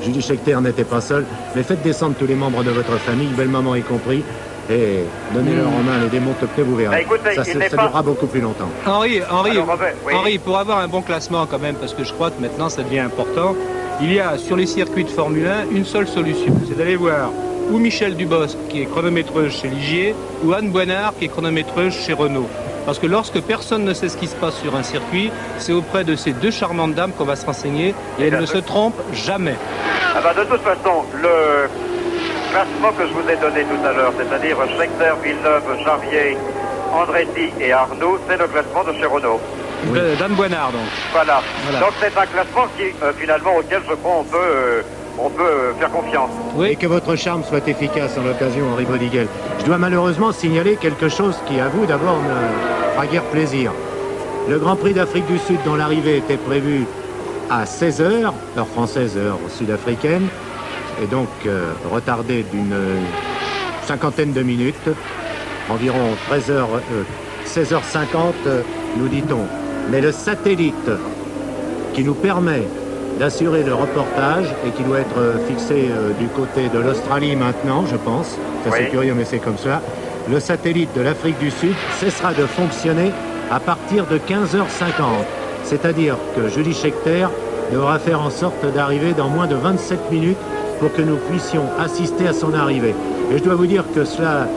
Julie Scheckter n'était pas seule, mais faites descendre tous les membres de votre famille, belle-maman y compris, et donnez-leur en main les démonte-pneus, vous verrez. Écoutez, ça durera beaucoup plus longtemps. Henri, oui. Henri, pour avoir un bon classement quand même, parce que je crois que maintenant ça devient important, il y a sur les circuits de Formule 1 une seule solution, c'est d'aller voir ou Michel Dubosc qui est chronométreuse chez Ligier, ou Anne Boinard qui est chronométreuse chez Renault. Parce que lorsque personne ne sait ce qui se passe sur un circuit, c'est auprès de ces deux charmantes dames qu'on va se renseigner, et elles ne se trompent jamais. Ah bah de toute façon, le classement que je vous ai donné tout à l'heure, c'est-à-dire Scheckter, Villeneuve, Jarier, Andretti et Arnoux, c'est le classement de chez Renault. Oui. D'Anne Boinard, donc. Voilà. Donc c'est un classement qui, finalement, auquel je crois on peut faire confiance. Oui. Et que votre charme soit efficace en l'occasion, Henri Bodiguel. Je dois malheureusement signaler quelque chose qui, à vous, d'abord, ne fera guère plaisir. Le Grand Prix d'Afrique du Sud, dont l'arrivée était prévue à 16h, heure française, heure sud-africaine, et donc retardé d'une cinquantaine de minutes, environ 16h50, nous dit-on. Mais le satellite qui nous permet d'assurer le reportage et qui doit être fixé du côté de l'Australie maintenant, je pense, c'est curieux mais c'est comme ça, le satellite de l'Afrique du Sud cessera de fonctionner à partir de 15h50. C'est-à-dire que Julie Scheckter devra faire en sorte d'arriver dans moins de 27 minutes pour que nous puissions assister à son arrivée. Et je dois vous dire que cela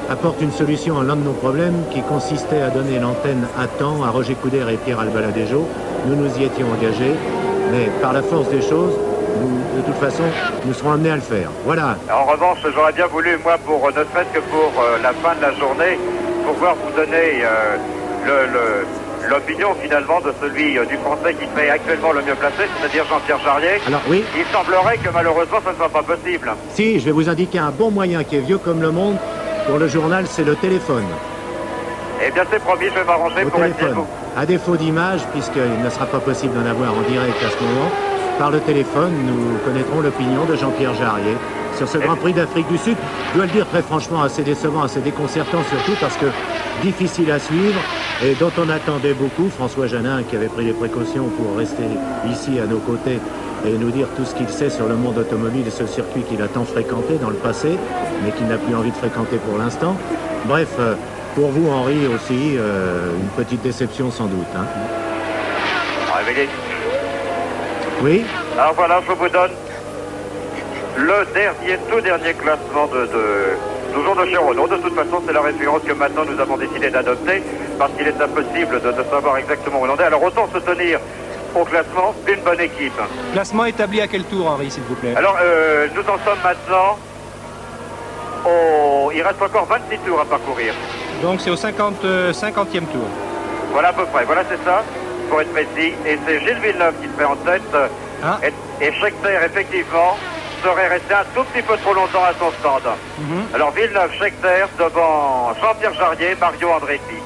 apporte une solution à l'un de nos problèmes qui consistait à donner l'antenne à temps à Roger Coudert et Pierre Albaladejo. Nous nous y étions engagés, mais par la force des choses, de toute façon, nous serons amenés à le faire. Voilà. En revanche, j'aurais bien voulu, moi, ne serait-ce que pour la fin de la journée, pouvoir vous donner l'opinion finalement de celui du Français qui fait actuellement le mieux placé, c'est-à-dire Jean-Pierre Jarier. Alors oui. Il semblerait que malheureusement ça ne soit pas possible. Si, je vais vous indiquer un bon moyen qui est vieux comme le monde pour le journal, c'est le téléphone. Eh bien c'est promis, je vais m'arranger pour être vous. À défaut d'image, puisqu'il ne sera pas possible d'en avoir en direct à ce moment, par le téléphone, nous connaîtrons l'opinion de Jean-Pierre Jarier sur ce Grand Prix d'Afrique du Sud. Je dois le dire très franchement, assez décevant, assez déconcertant surtout parce que difficile à suivre et dont on attendait beaucoup. François Janin qui avait pris les précautions pour rester ici à nos côtés et nous dire tout ce qu'il sait sur le monde automobile et ce circuit qu'il a tant fréquenté dans le passé, mais qu'il n'a plus envie de fréquenter pour l'instant. Bref, pour vous Henri aussi, une petite déception sans doute. Hein. Oui. Alors voilà, je vous donne le tout dernier classement toujours de chez Renault. De toute façon, c'est la référence que maintenant nous avons décidé d'adopter parce qu'il est impossible de savoir exactement où on en est. Alors autant se tenir au classement d'une bonne équipe. Classement établi à quel tour, Henri, s'il vous plaît? Alors, nous en sommes maintenant il reste encore 26 tours à parcourir. Donc c'est au 50e tour. Voilà à peu près, voilà c'est ça, pour être précis. Et c'est Gilles Villeneuve qui serait en tête. Ah. Et Scheckter, effectivement, serait resté un tout petit peu trop longtemps à son stand. Alors Villeneuve, Scheckter devant Jean-Pierre Jarier, Mario Andretti.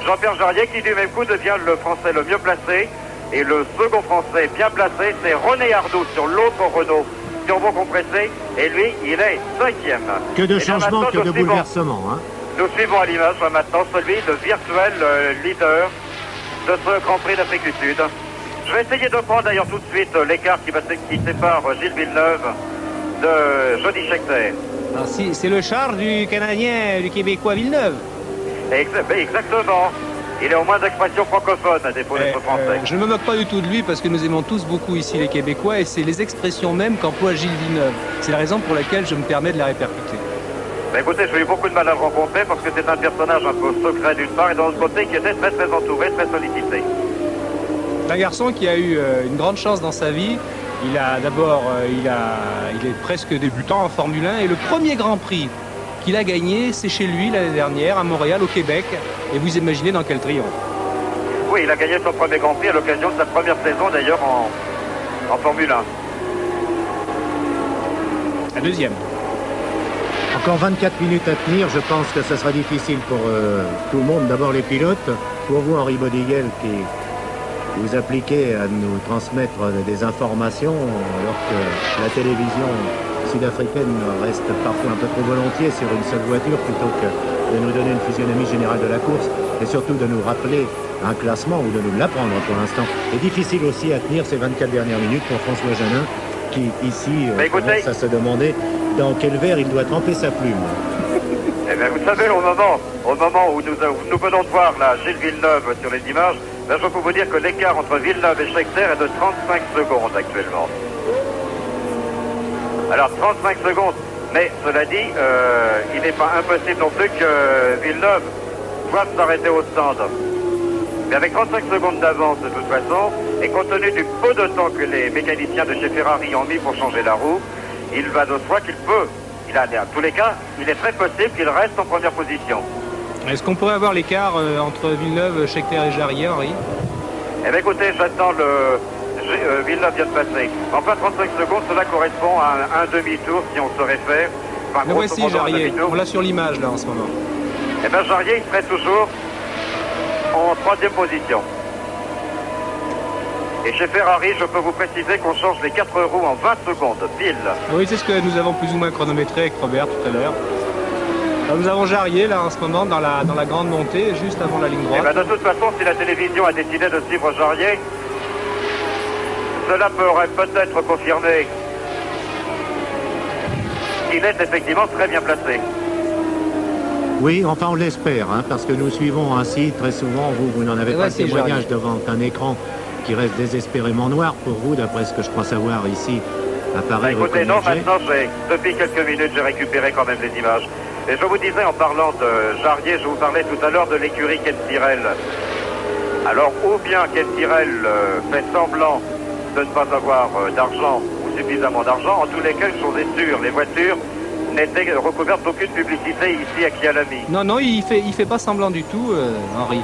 Jean-Pierre Jarier qui du même coup devient le Français le mieux placé. Et le second Français bien placé, c'est René Arnoux sur l'autre Renault turbo compressé. Et lui, il est 5e. Que de changements, que de bouleversements. Hein. Nous suivons à l'image maintenant celui de virtuel leader de ce Grand Prix d'Afrique du Sud. Je vais essayer de prendre d'ailleurs tout de suite l'écart qui sépare Gilles Villeneuve de Jody Scheckter. Ah, si, c'est le char du Canadien, du Québécois Villeneuve. Exactement. Il est au moins d'expression francophone à défaut d'être français. Je ne me moque pas du tout de lui parce que nous aimons tous beaucoup ici les Québécois et c'est les expressions mêmes qu'emploie Gilles Villeneuve. C'est la raison pour laquelle je me permets de la répercuter. Écoutez, j'ai eu beaucoup de mal à le rencontrer parce que c'est un personnage un peu secret d'une part et d'un autre côté qui était très très entouré, très sollicité. Un garçon qui a eu une grande chance dans sa vie. Il a d'abord, il est presque débutant en Formule 1 et le premier Grand Prix qu'il a gagné, c'est chez lui l'année dernière à Montréal, au Québec. Et vous imaginez dans quel triomphe. Oui, il a gagné son premier Grand Prix à l'occasion de sa première saison d'ailleurs en Formule 1. La deuxième. Encore 24 minutes à tenir, je pense que ce sera difficile pour tout le monde. D'abord les pilotes, pour vous Henri Bodiguel qui vous appliquez à nous transmettre des informations alors que la télévision sud-africaine reste parfois un peu trop volontiers sur une seule voiture plutôt que de nous donner une physionomie générale de la course et surtout de nous rappeler un classement ou de nous l'apprendre pour l'instant. Et difficile aussi à tenir ces 24 dernières minutes pour François Janin qui, ici, écoutez, commence à se demander dans quel verre il doit tremper sa plume. Eh bien, vous savez, au moment où nous venons de voir là, Gilles Villeneuve sur les images, ben, je peux vous dire que l'écart entre Villeneuve et Scheckter est de 35 secondes actuellement. Alors 35 secondes, mais cela dit, il n'est pas impossible non plus que Villeneuve doive s'arrêter au stand. Mais avec 35 secondes d'avance de toute façon, et compte tenu du peu de temps que les mécaniciens de chez Ferrari ont mis pour changer la roue, il va de soi qu'il peut. En tous les cas, il est très possible qu'il reste en première position. Est-ce qu'on pourrait avoir l'écart entre Villeneuve, Scheckter et Jarier, Henri? Eh bien écoutez, j'attends Villeneuve vient de passer. Enfin 35 secondes, cela correspond à un demi-tour si on se réfère. Enfin, Le voici, Jarier. On l'a sur l'image là en ce moment. Eh bien Jarier, il serait toujours en troisième position. Et chez Ferrari, je peux vous préciser qu'on change les 4 roues en 20 secondes, pile. Oui, c'est ce que nous avons plus ou moins chronométré avec Robert tout à l'heure. Nous avons Jarier là en ce moment dans la grande montée, juste avant la ligne droite. Eh bien, de toute façon, si la télévision a décidé de suivre Jarier, cela pourrait peut-être confirmer qu'il est effectivement très bien placé. Oui, enfin on l'espère, hein, parce que nous suivons ainsi très souvent, vous n'en avez pas le témoignage devant un écran qui reste désespérément noir pour vous, d'après ce que je crois savoir ici à Paris. Écoutez, non, maintenant, depuis quelques minutes, j'ai récupéré quand même les images. Et je vous disais, en parlant de Jarier, je vous parlais tout à l'heure de l'écurie Ken Tyrrell. Alors, ou bien Ken Tyrrell fait semblant de ne pas avoir d'argent ou suffisamment d'argent, en tous les cas, une chose est sûre, les voitures n'étaient recouvertes d'aucune publicité ici à Kyalami. Non, il fait pas semblant du tout, Henri.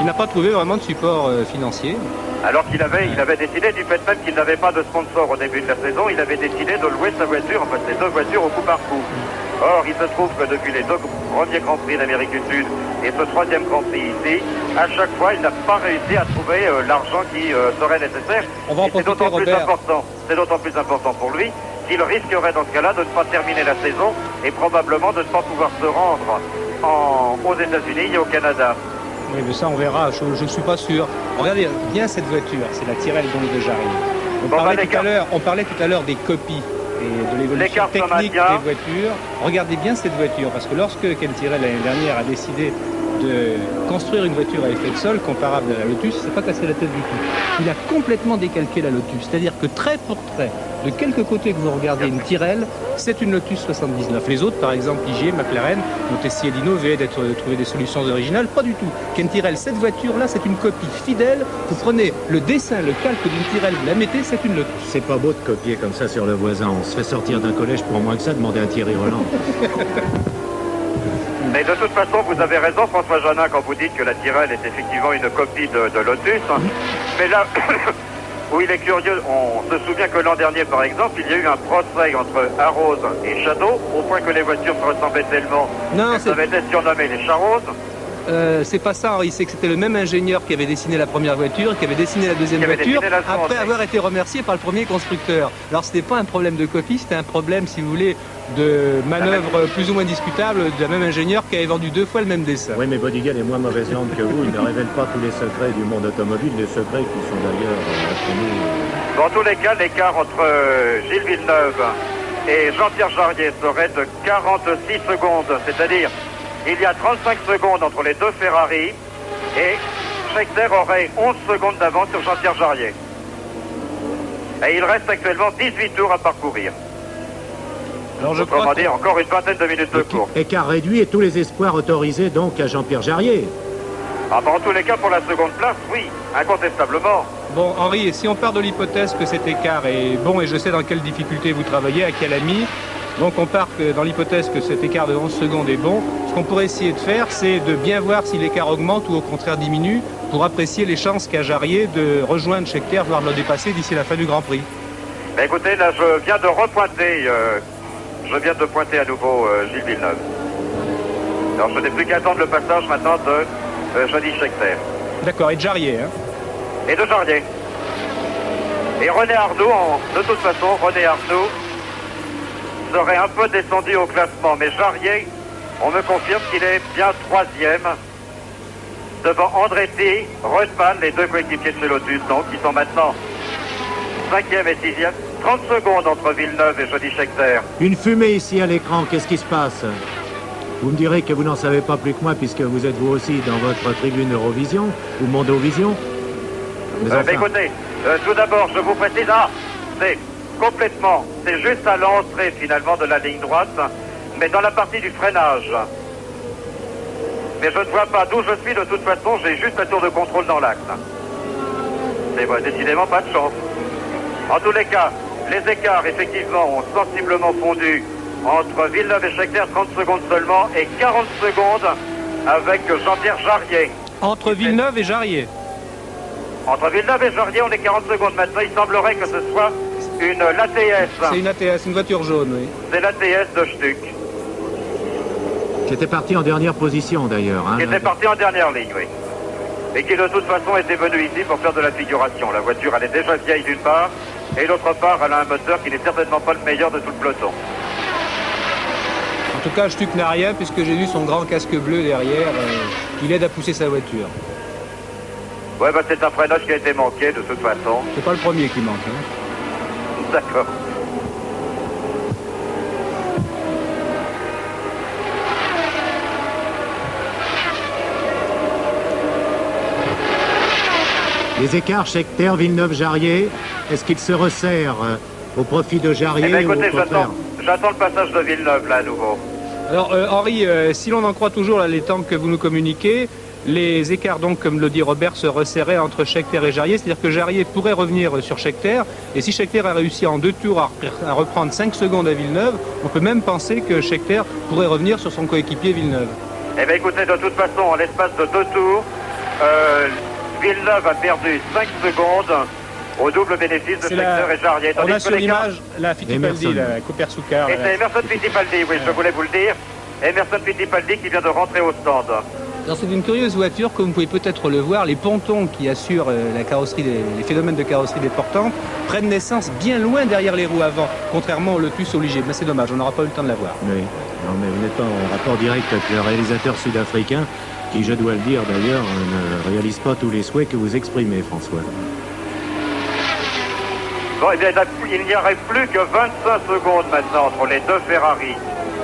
Il n'a pas trouvé vraiment de support financier. Alors qu'il avait décidé, du fait même qu'il n'avait pas de sponsor au début de la saison, il avait décidé de louer sa voiture, enfin ses deux voitures au coup par coup. Or, il se trouve que depuis les deux premiers Grands Prix d'Amérique du Sud et ce troisième Grand Prix ici, à chaque fois, il n'a pas réussi à trouver l'argent qui serait nécessaire. On va en profiter, c'est d'autant plus important pour lui qu'il risquerait dans ce cas-là de ne pas terminer la saison et probablement de ne pas pouvoir se rendre aux États-Unis et au Canada. Oui, mais ça, on verra. Je ne suis pas sûr. Regardez bien cette voiture. C'est la Tyrrell donc de Jarier. On parlait tout à l'heure des copies et de l'évolution technique des voitures. Regardez bien cette voiture, parce que lorsque Ken Tyrrell l'année dernière a décidé de construire une voiture à effet de sol comparable à la Lotus, il ne s'est pas cassé la tête du tout. Il a complètement décalqué la Lotus. C'est-à-dire que trait pour trait, de quelque côté que vous regardez une Tyrrell, c'est une Lotus 79. Les autres, par exemple, Ligier, McLaren, Montesi et Dino, venaient de trouver des solutions originales. Pas du tout. Ken Tyrrell, cette voiture-là, c'est une copie fidèle. Vous prenez le dessin, le calque d'une Tyrrell, vous la mettez, c'est une Lotus. C'est pas beau de copier comme ça sur le voisin. On se fait sortir d'un collège pour moins que ça, demander à Thierry Roland. Mais de toute façon, vous avez raison, François Janin, quand vous dites que la Tyrrell est effectivement une copie de Lotus. Mais là, où il est curieux, on se souvient que l'an dernier, par exemple, il y a eu un procès entre Arrows et Shadow, au point que les voitures se ressemblaient tellement qu'elles avaient été surnommées les Charros. C'est pas ça, Henri, c'est que c'était le même ingénieur qui avait dessiné la première voiture, qui avait dessiné la deuxième voiture, après avoir été remercié par le premier constructeur. Alors c'était pas un problème de copie, c'était un problème, si vous voulez, de manœuvre plus ou moins discutable d'un même ingénieur qui avait vendu 2 fois le même dessin. Oui, mais Bodigal est moins mauvaise langue que vous, il ne révèle pas tous les secrets du monde automobile, des secrets qui sont d'ailleurs connus. Dans tous les cas, l'écart entre Gilles Villeneuve et Jean-Pierre Jarier serait de 46 secondes, c'est-à-dire il y a 35 secondes entre les deux Ferrari et Scheckter aurait 11 secondes d'avance sur Jean-Pierre Jarier. Et il reste actuellement 18 tours à parcourir. Alors je crois dire encore une vingtaine de minutes de course. Écart réduit et tous les espoirs autorisés donc à Jean-Pierre Jarier. Ah bah en tous les cas pour la seconde place, oui, incontestablement. Bon Henri, si on part de l'hypothèse que cet écart est bon, et je sais dans quelle difficulté vous travaillez, à Kyalami, donc on part dans l'hypothèse que cet écart de 11 secondes est bon. Ce qu'on pourrait essayer de faire, c'est de bien voir si l'écart augmente ou au contraire diminue pour apprécier les chances qu'a Jarier de rejoindre Scheckter, voire de le dépasser d'ici la fin du Grand Prix. Bah écoutez, là je viens de repointer, pointer à nouveau Gilles Villeneuve. Alors je n'ai plus qu'à attendre le passage maintenant de Johnny Scheckter. D'accord, et de Jarier, hein. Et de Jarier. Et René Arnoux, de toute façon, René Arnoux serait un peu descendu au classement, mais Jarier, on me confirme qu'il est bien 3e devant Andretti, Reutemann, les deux coéquipiers de chez Lotus, donc, qui sont maintenant 5e et 6e. 30 secondes entre Villeneuve et Jody Scheckter. Une fumée ici à l'écran, qu'est-ce qui se passe? Vous me direz que vous n'en savez pas plus que moi, puisque vous êtes vous aussi dans votre tribune Eurovision, ou Mondovision. Mais enfin... Écoutez, tout d'abord, je vous précise, c'est juste à l'entrée finalement de la ligne droite, mais dans la partie du freinage. Mais je ne vois pas d'où je suis de toute façon, j'ai juste la tour de contrôle dans l'axe. C'est bon, décidément pas de chance. En tous les cas, les écarts effectivement ont sensiblement fondu entre Villeneuve et Scheckter, 30 secondes seulement, et 40 secondes avec Jean-Pierre Jarier. Entre Villeneuve et Jarier. Entre Villeneuve et Jarier, on est 40 secondes maintenant. Il semblerait que ce soit une l'ATS. C'est une ATS, une voiture jaune, oui. C'est l'ATS de Stuck. Qui était parti en dernière position d'ailleurs. Hein, qui était parti en dernière ligne, oui. Et qui de toute façon était venu ici pour faire de la figuration. La voiture, elle est déjà vieille d'une part, et d'autre part, elle a un moteur qui n'est certainement pas le meilleur de tout le peloton. En tout cas, Stuck n'a rien puisque j'ai vu son grand casque bleu derrière. Il aide à pousser sa voiture. Ouais, bah c'est un freinage qui a été manqué de toute façon. C'est pas le premier qui manque. Hein. D'accord. Les écarts Scheckter, Villeneuve, Jarier, est-ce qu'ils se resserrent au profit de Jarier? Eh bien, écoutez, ou au contraire? j'attends le passage de Villeneuve là à nouveau. Alors Henri, si l'on en croit toujours là, les temps que vous nous communiquez, les écarts donc, comme le dit Robert, se resserraient entre Scheckter et Jarier, c'est-à-dire que Jarier pourrait revenir sur Scheckter, et si Scheckter a réussi en 2 tours à reprendre 5 secondes à Villeneuve, on peut même penser que Scheckter pourrait revenir sur son coéquipier Villeneuve. Eh bien écoutez, de toute façon, en l'espace de 2 tours, Villeneuve a perdu 5 secondes au double bénéfice de Scheckter et Jarier. On a sur l'image la Fittipaldi, la Cooper-Soucar. Et c'est Emerson Fittipaldi, oui, je voulais vous le dire. Emerson Fittipaldi qui vient de rentrer au stand. Alors c'est une curieuse voiture, comme vous pouvez peut-être le voir, les pontons qui assurent la carrosserie, les phénomènes de carrosserie des portantes prennent naissance bien loin derrière les roues avant, contrairement au Lotus Olivier. Mais c'est dommage, on n'aura pas eu le temps de la voir. Oui, non mais vous n'êtes pas en rapport direct avec le réalisateur sud-africain, qui, je dois le dire d'ailleurs, ne réalise pas tous les souhaits que vous exprimez, François. Bon, eh bien, il n'y aurait plus que 25 secondes maintenant entre les deux Ferrari.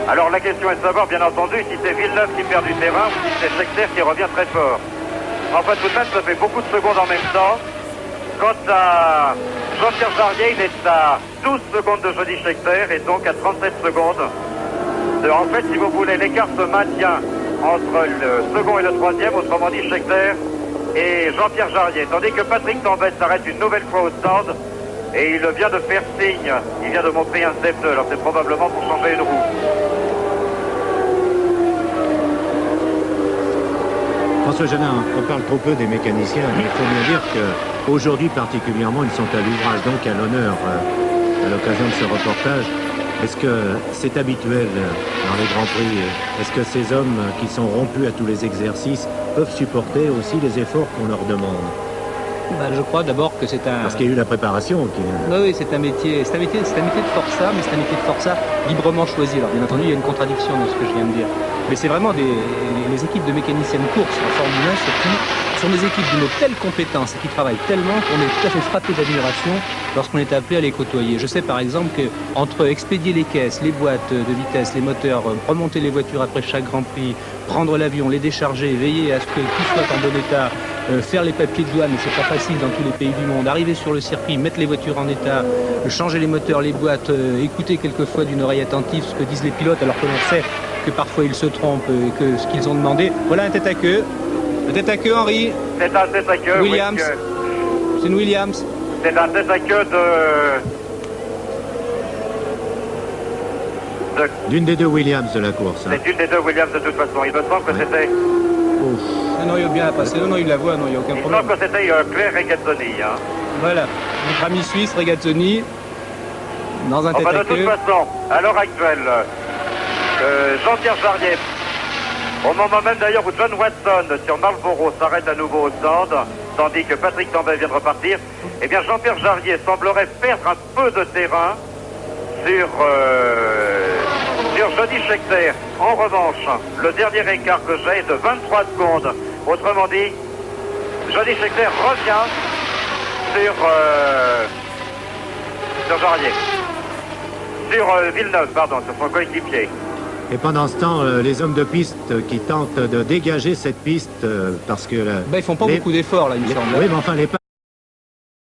Alors la question est de savoir, bien entendu, si c'est Villeneuve qui perd du terrain ou si c'est Scheckter qui revient très fort. Enfin, tout de même, ça fait beaucoup de secondes en même temps. Quant à Jean-Pierre Jarier, il est à 12 secondes de Jody Scheckter et donc à 37 secondes. En fait, si vous voulez, l'écart se maintient entre le second et le troisième, autrement dit Scheckter et Jean-Pierre Jarier. Tandis que Patrick Tambay s'arrête une nouvelle fois au stand et il vient de faire signe. Il vient de montrer un step 2, alors c'est probablement pour changer une roue. François Janin, on parle trop peu des mécaniciens, mais il faut bien dire qu'aujourd'hui particulièrement, ils sont à l'ouvrage, donc à l'honneur, à l'occasion de ce reportage. Est-ce que c'est habituel dans les Grands Prix? Est-ce que ces hommes qui sont rompus à tous les exercices peuvent supporter aussi les efforts qu'on leur demande? Je crois d'abord que c'est un... Parce qu'il y a eu la préparation. Oui, c'est un métier de forçat, mais c'est un métier de forçat librement choisi. Alors bien entendu, il y a une contradiction dans ce que je viens de dire. Mais c'est vraiment les équipes de mécaniciens de course en Formule 1 surtout, sont des équipes d'une telle compétence et qui travaillent tellement qu'on est tout à fait frappé d'admiration lorsqu'on est appelé à les côtoyer. Je sais par exemple qu'entre expédier les caisses, les boîtes de vitesse, les moteurs, remonter les voitures après chaque Grand Prix, prendre l'avion, les décharger, veiller à ce que tout soit en bon état, faire les papiers de douane, c'est pas facile dans tous les pays du monde, arriver sur le circuit, mettre les voitures en état, changer les moteurs, les boîtes, écouter quelquefois d'une oreille attentive ce que disent les pilotes alors que l'on sait que parfois ils se trompent et que ce qu'ils ont demandé. Voilà un tête à queue. Un tête à queue, Henri. C'est un tête à queue. Williams. Oui, c'est une Williams. C'est un tête à queue d'une des deux Williams de la course. Hein. C'est une des deux Williams de toute façon. Il me semble que c'était... Non, il a bien passé. Non, il la voit, non, il n'y a aucun problème. Il me semble que c'était Claire Regazzoni. Hein. Voilà. Notre ami suisse, Regazzoni, dans un tête à queue. De toute façon, à l'heure actuelle, Jean-Pierre Jarier, au moment même d'ailleurs où John Watson sur Marlboro s'arrête à nouveau au stand, tandis que Patrick Tambay vient de repartir, eh bien Jean-Pierre Jarier semblerait perdre un peu de terrain sur Jody Scheckter. En revanche, le dernier écart que j'ai est de 23 secondes. Autrement dit, Jody Scheckter revient sur Jardier. Sur Villeneuve, pardon, sur son coéquipier. Et pendant ce temps, les hommes de piste qui tentent de dégager cette piste parce que... Ils font pas beaucoup d'efforts, là, il me semble. Oui, mais enfin,